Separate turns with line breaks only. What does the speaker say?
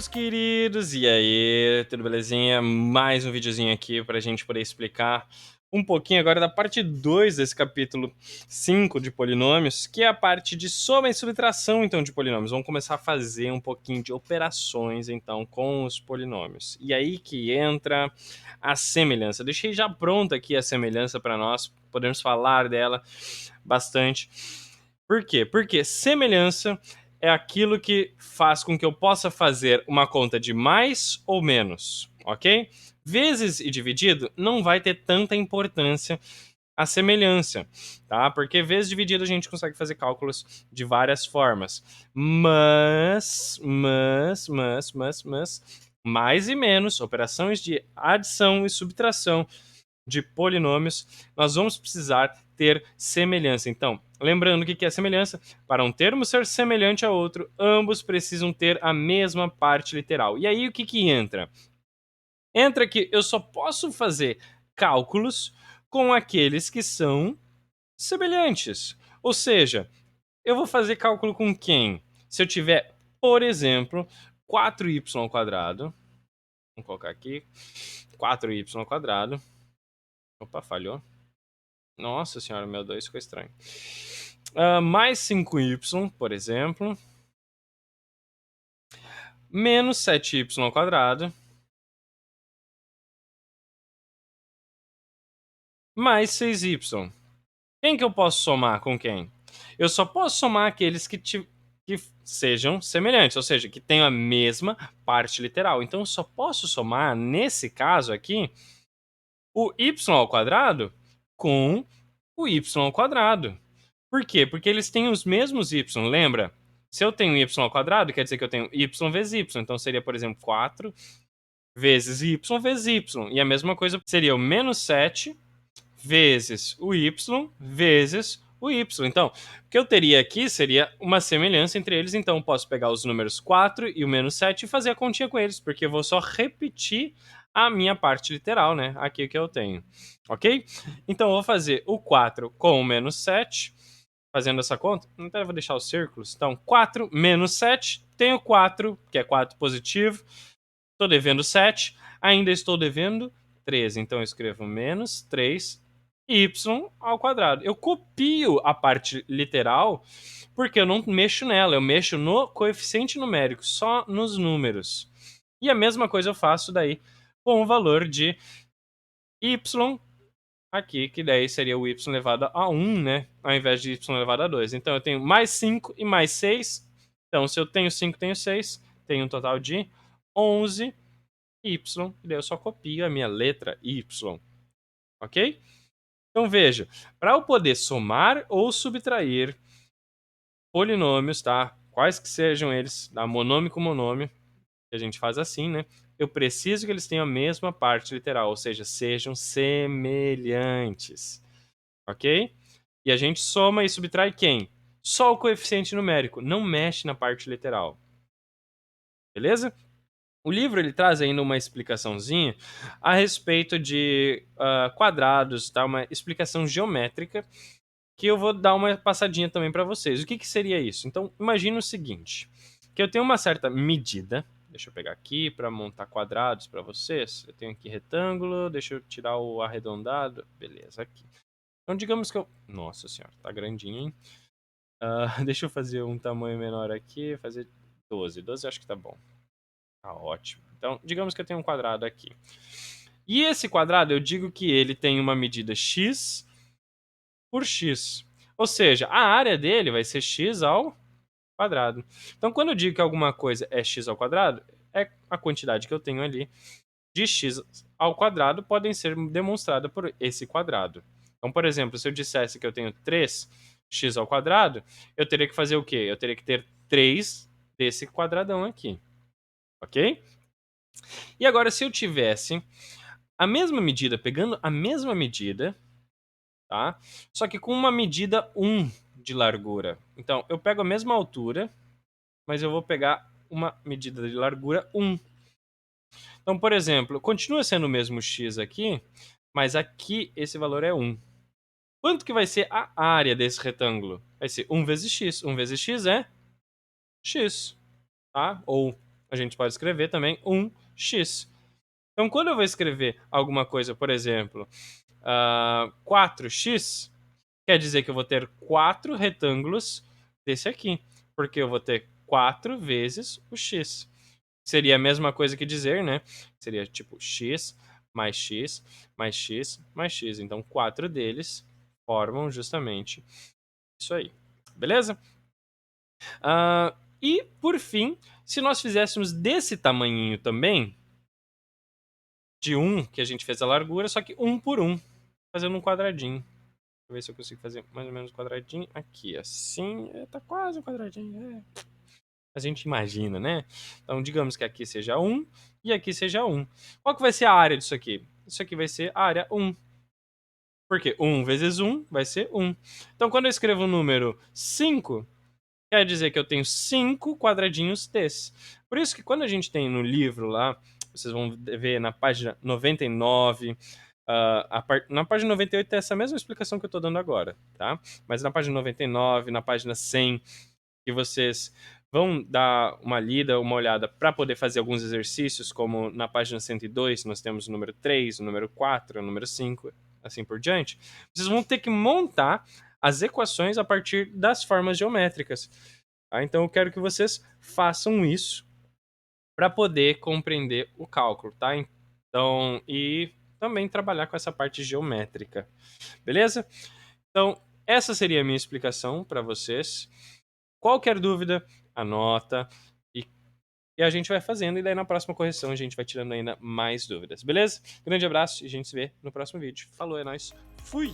meus queridos, e aí, tudo belezinha? Mais um videozinho aqui pra gente poder explicar um pouquinho agora da parte 2 desse capítulo 5 de polinômios, que é a parte de soma e subtração, então, de polinômios. Vamos começar a fazer um pouquinho de operações, então, com os polinômios. E aí que entra a semelhança. Deixei já pronta aqui a semelhança para nós, podemos falar dela bastante. Por quê? Porque semelhança é aquilo que faz com que eu possa fazer uma conta de mais ou menos, ok? Vezes e dividido não vai ter tanta importância a semelhança, tá? Porque vezes dividido a gente consegue fazer cálculos de várias formas. Mas, mais e menos, operações de adição e subtração de polinômios, nós vamos precisar ter semelhança. Então, lembrando o que é semelhança, para um termo ser semelhante a outro, ambos precisam ter a mesma parte literal. E aí o que entra? Entra que eu só posso fazer cálculos com aqueles que são semelhantes. Ou seja, eu vou fazer cálculo com quem? Se eu tiver, por exemplo, 4y², vamos colocar aqui, 4y². Opa, falhou. Nossa senhora, meu 2 ficou estranho. Mais 5y, por exemplo. Menos 7y². Mais 6y. Quem que eu posso somar com quem? Eu só posso somar aqueles que sejam semelhantes, ou seja, que tenham a mesma parte literal. Então, eu só posso somar, nesse caso aqui, o y² com o y². Por quê? Porque eles têm os mesmos y, lembra? Se eu tenho y², quer dizer que eu tenho y vezes y. Então seria, por exemplo, 4 vezes y vezes y. E a mesma coisa seria o menos 7 vezes o y vezes o y. Então, o que eu teria aqui seria uma semelhança entre eles. Então, eu posso pegar os números 4 e o menos 7 e fazer a continha com eles, porque eu vou só repetir a minha parte literal, né? Aqui que eu tenho, ok? Então, eu vou fazer o 4 com o menos 7, fazendo essa conta. Então, eu vou deixar os círculos. Então, 4 menos 7, tenho 4, que é 4 positivo. Estou devendo 7, ainda estou devendo 13. Então, eu escrevo menos 3y². Eu copio a parte literal porque eu não mexo nela, eu mexo no coeficiente numérico, só nos números. E a mesma coisa eu faço daí com o valor de y aqui, que daí seria o y elevado a 1, né? Ao invés de y elevado a 2. Então eu tenho mais 5 e mais 6. Então, se eu tenho 5, tenho 6. Tenho um total de 11 y. E daí eu só copio a minha letra y. Ok? Então veja, para eu poder somar ou subtrair polinômios, tá? Quais que sejam eles, tá? Monômio com monômio, que a gente faz assim, né? Eu preciso que eles tenham a mesma parte literal, ou seja, sejam semelhantes, ok? E a gente soma e subtrai quem? Só o coeficiente numérico, não mexe na parte literal, beleza? O livro ele traz ainda uma explicaçãozinha a respeito de quadrados, tá? Uma explicação geométrica que eu vou dar uma passadinha também para vocês. O que seria isso? Então, imagina o seguinte, que eu tenho uma certa medida, deixa eu pegar aqui para montar quadrados para vocês. Eu tenho aqui retângulo, deixa eu tirar o arredondado, beleza, aqui. Então, digamos que eu... Nossa senhora, tá grandinho, hein? Deixa eu fazer um tamanho menor aqui, fazer 12. 12 eu acho que tá bom. Tá ótimo. Então, digamos que eu tenho um quadrado aqui. E esse quadrado, eu digo que ele tem uma medida x por x. Ou seja, a área dele vai ser x ao quadrado. Então, quando eu digo que alguma coisa é x ao quadrado, é a quantidade que eu tenho ali de x ao quadrado podem ser demonstrada por esse quadrado. Então, por exemplo, se eu dissesse que eu tenho 3x ao quadrado, eu teria que fazer o quê? Eu teria que ter 3 desse quadradão aqui. Ok? E agora, se eu tivesse a mesma medida, pegando a mesma medida, tá? Só que com uma medida 1 de largura. Então, eu pego a mesma altura, mas eu vou pegar uma medida de largura 1. Então, por exemplo, continua sendo o mesmo x aqui, mas aqui esse valor é 1. Quanto que vai ser a área desse retângulo? Vai ser 1 vezes x. 1 vezes x é x, tá? Ou a gente pode escrever também 1x. Então, quando eu vou escrever alguma coisa, por exemplo, 4x, quer dizer que eu vou ter 4 retângulos desse aqui, porque eu vou ter 4 vezes o x. Seria a mesma coisa que dizer, né? Seria tipo x mais x mais x mais x. Então, 4 deles formam justamente isso aí. Beleza? E, por fim, se nós fizéssemos desse tamanhinho também, de 1, que a gente fez a largura, só que 1 por 1, fazendo um quadradinho. Deixa eu ver se eu consigo fazer mais ou menos um quadradinho aqui, assim. Tá quase um quadradinho, a gente imagina, né? Então, digamos que aqui seja 1 e aqui seja 1. Qual que vai ser a área disso aqui? Isso aqui vai ser a área 1. Porque 1 vezes 1 vai ser 1. Então, quando eu escrevo o número 5, quer dizer que eu tenho 5 quadradinhos desse. Por isso que quando a gente tem no livro lá, vocês vão ver na página 99, na página 98 tem essa mesma explicação que eu estou dando agora, tá? Mas na página 99, na página 100, que vocês vão dar uma lida, uma olhada para poder fazer alguns exercícios, como na página 102 nós temos o número 3, o número 4, o número 5, assim por diante. Vocês vão ter que montar as equações a partir das formas geométricas. Tá? Então eu quero que vocês façam isso para poder compreender o cálculo, tá? Então, e também trabalhar com essa parte geométrica. Beleza? Então, essa seria a minha explicação para vocês. Qualquer dúvida, anota e a gente vai fazendo. E daí na próxima correção a gente vai tirando ainda mais dúvidas, beleza? Grande abraço e a gente se vê no próximo vídeo. Falou, é nóis. Fui!